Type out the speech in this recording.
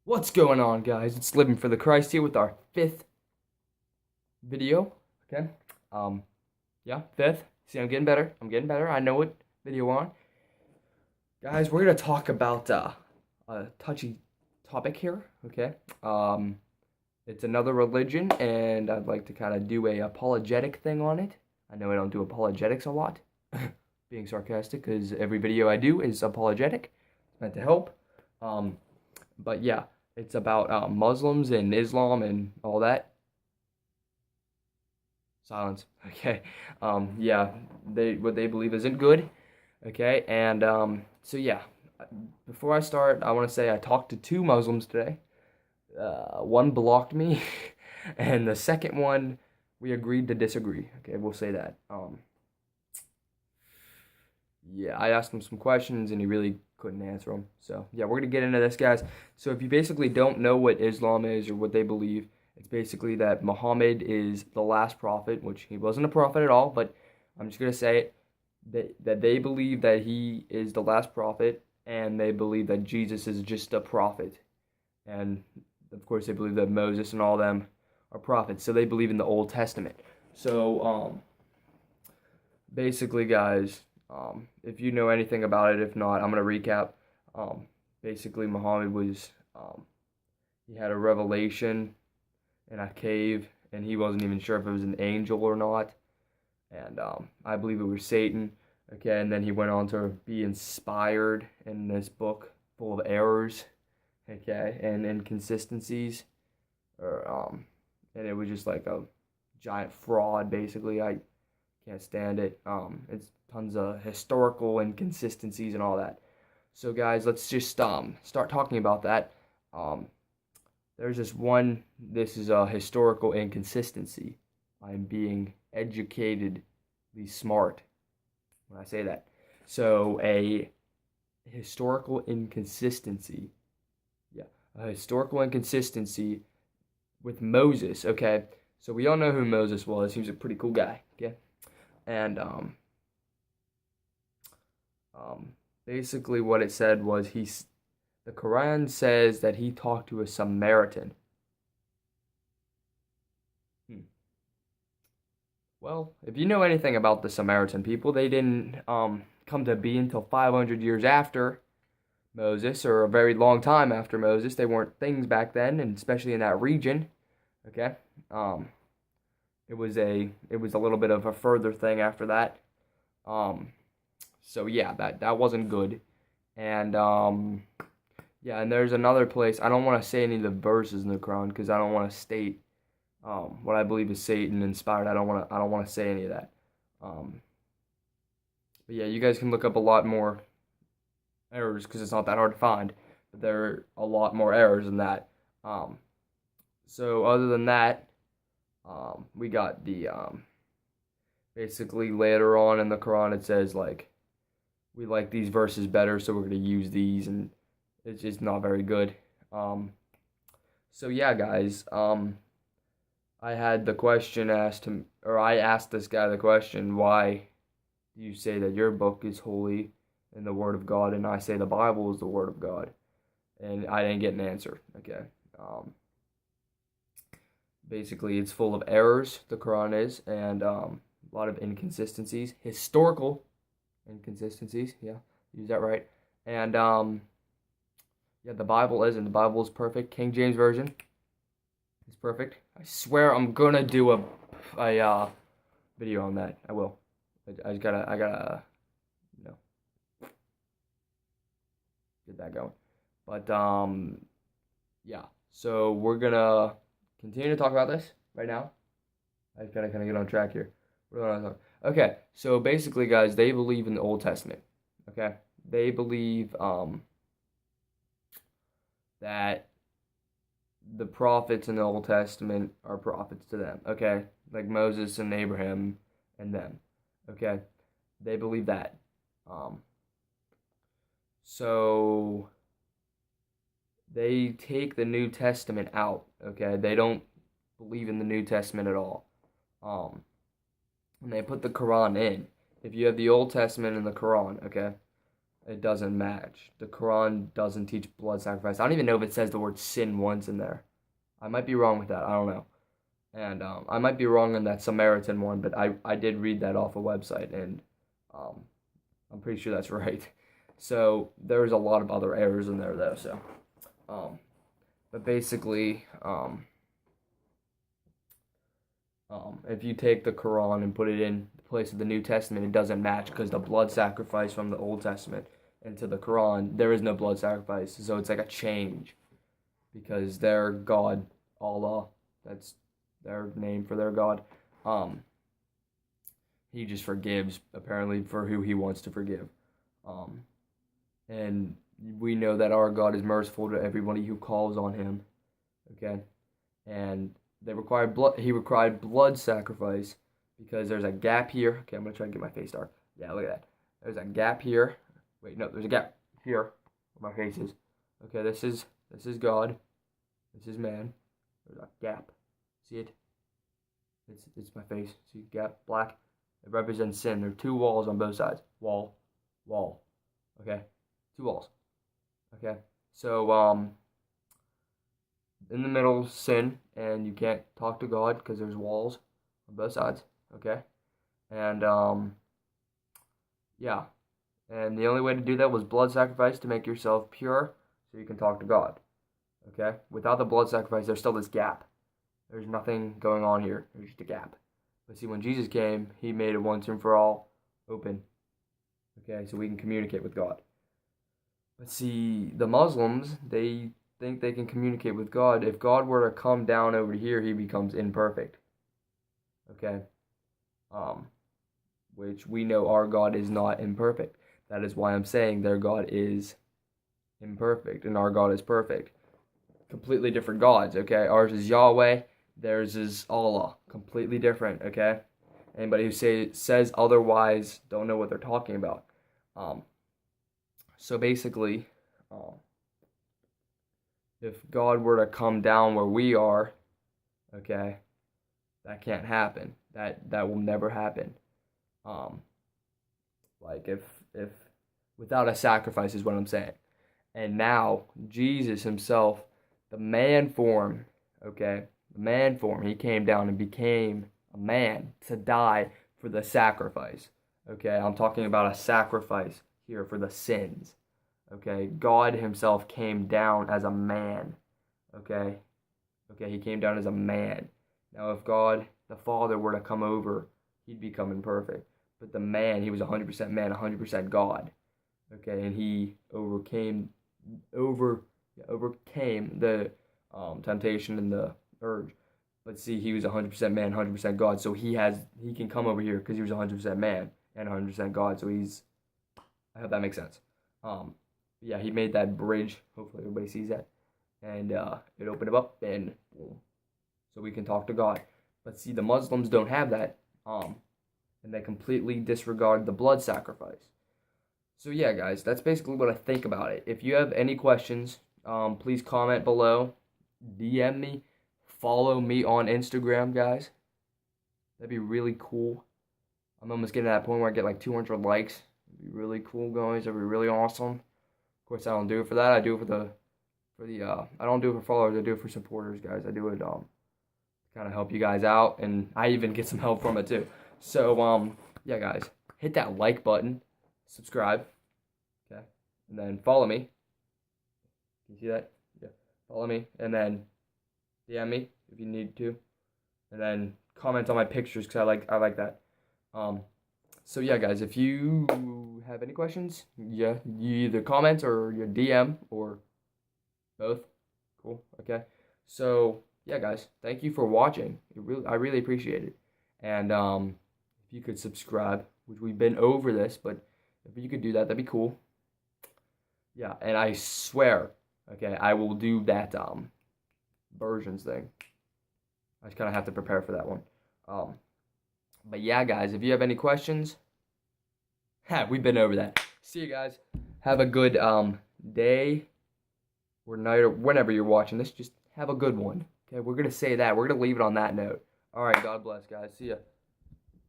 What's going on, guys? It's Living for the Christ here with our fifth video. Okay. Um, yeah, fifth. See, I'm getting better. I know what video we're on. Guys, we're gonna talk about a touchy topic here. Okay. It's another religion, and I'd like to kind of do a apologetic thing on it. I know I don't do apologetics a lot, being sarcastic, because every video I do is apologetic. It's meant to help. But yeah, it's about Muslims and Islam and all that. Silence. Okay. Yeah, what they believe isn't good. Okay, and so yeah, before I start, I want to say I talked to two Muslims today. One blocked me, and the second one we agreed to disagree. Okay, we'll say that. Yeah, I asked him some questions and he really couldn't answer them. So, yeah, we're going to get into this, guys. So, if you basically don't know what Islam is or what they believe, it's basically that Muhammad is the last prophet, which he wasn't a prophet at all, but I'm just going to say it, that they believe that he is the last prophet, and they believe that Jesus is just a prophet. And, of course, they believe that Moses and all them are prophets. So, they believe in the Old Testament. So, basically, guys, if you know anything about it, if not, I'm going to recap. Basically, Muhammad was, he had a revelation in a cave, and he wasn't even sure if it was an angel or not. And I believe it was Satan. Okay, and then he went on to be inspired in this book full of errors, okay, and inconsistencies. And it was just like a giant fraud, basically. I can't stand it. It's tons of historical inconsistencies and all that. So, guys, let's just start talking about that. There's this one. This is a historical inconsistency. I'm being educatedly smart when I say that. So, a historical inconsistency. Yeah, a historical inconsistency with Moses. Okay, so we all know who Moses was. He was a pretty cool guy. Okay. And basically what it said was the Quran says that he talked to a Samaritan. Well, if you know anything about the Samaritan people, they didn't come to be until 500 years after Moses, or a very long time after Moses. They weren't things back then, and especially in that region. Okay, it was a little bit of a further thing after that. So yeah, that wasn't good. And yeah, and there's another place. I don't want to say any of the verses in the Quran because I don't want to state what I believe is Satan inspired. I don't want to say any of that. But yeah, you guys can look up a lot more errors because it's not that hard to find. But there are a lot more errors than that. So other than that, we got the basically later on in the Quran it says like we like these verses better, so we're going to use these, and it's just not very good. So yeah, guys, I had the question asked him, or I asked this guy the question, why do you say that your book is holy and the Word of God, and I say the Bible is the Word of God? And I didn't get an answer. Okay. Basically, it's full of errors, the Quran is, and a lot of inconsistencies, historical inconsistencies. Yeah, use that right. And yeah, the Bible isn't. The Bible is perfect. King James Version is perfect. I swear I'm gonna do a video on that. I will. I gotta you know get that going. But yeah. So we're gonna continue to talk about this right now. I gotta kind of get on track here. What do I want to talk? Okay, so basically, guys, they believe in the Old Testament. Okay, they believe that the prophets in the Old Testament are prophets to them. Okay, like Moses and Abraham and them. Okay, they believe that. Um, so they take the New Testament out. Okay, they don't believe in the New Testament at all. Um, and they put the Quran in. If you have the Old Testament and the Quran, okay, It doesn't match. The Quran doesn't teach blood sacrifice. I don't even know if it says the word sin once in there. I might be wrong with that. I don't know. And I might be wrong on that Samaritan one, but I did read that off a website, and um, I'm pretty sure that's right. So there's a lot of other errors in there, though. So, but basically, if you take the Quran and put it in the place of the New Testament, it doesn't match because the blood sacrifice from the Old Testament into the Quran, there is no blood sacrifice. So it's like a change because their God, Allah, that's their name for their God, he just forgives apparently for who he wants to forgive. And we know that our God is merciful to everybody who calls on him. Okay? And he required blood sacrifice because there's a gap here. Okay, I'm going to try to get my face dark. Yeah, look at that. There's a gap here. Wait, no, there's a gap here where my face is. Okay, this is God. This is man. There's a gap. See it? It's my face. See gap, black. It represents sin. There are two walls on both sides. Wall. Okay? Two walls. Okay? So, in the middle, sin, and you can't talk to God because there's walls on both sides, okay? And, yeah. And the only way to do that was blood sacrifice to make yourself pure so you can talk to God, okay? Without the blood sacrifice, there's still this gap. There's nothing going on here. There's just a gap. But see, when Jesus came, he made it once and for all open, okay? So we can communicate with God. But see, the Muslims, they think they can communicate with God. If God were to come down over here, he becomes imperfect. Okay? Which we know our God is not imperfect. That is why I'm saying their God is imperfect and our God is perfect. Completely different gods, okay? Ours is Yahweh, theirs is Allah. Completely different, okay? Anybody who says otherwise don't know what they're talking about. So basically, if God were to come down where we are, okay, that can't happen. That will never happen. Like if without a sacrifice is what I'm saying. And now Jesus himself, the man form, okay, the man form, he came down and became a man to die for the sacrifice. Okay, I'm talking about a sacrifice here for the sins. Okay, God himself came down as a man. Okay, he came down as a man. Now, if God, the Father, were to come over, he'd become imperfect. But the man, he was 100% man, 100% God. Okay, and he overcame the temptation and the urge. But see, he was 100% man, 100% God. So he can come over here because he was 100% man and 100% God. So I hope that makes sense. Yeah, he made that bridge. Hopefully everybody sees that. And it opened him up, and boom. So we can talk to God. But see, the Muslims don't have that. And they completely disregard the blood sacrifice. So yeah, guys, that's basically what I think about it. If you have any questions, please comment below. DM me. Follow me on Instagram, guys. That'd be really cool. I'm almost getting to that point where I get like 200 likes. It'd be really cool, guys. That'd be really awesome. Of course, I don't do it for that. I do it I don't do it for followers. I do it for supporters, guys. I do it to kind of help you guys out, and I even get some help from it too. So yeah, guys, hit that like button, subscribe, okay, and then follow me. Can you see that? Yeah, follow me, and then DM me if you need to, and then comment on my pictures because I like that. So yeah, guys, if you have any questions, yeah, you either comment or you DM or both. Cool. Okay. So yeah, guys, thank you for watching. I really appreciate it. And if you could subscribe, which we've been over this, but if you could do that, that'd be cool. Yeah, and I swear, okay, I will do that versions thing. I just kind of have to prepare for that one. But yeah, guys, if you have any questions, we've been over that. See you guys. Have a good day or night or whenever you're watching this. Just have a good one. Okay, we're going to say that. We're going to leave it on that note. All right, God bless, guys. See ya.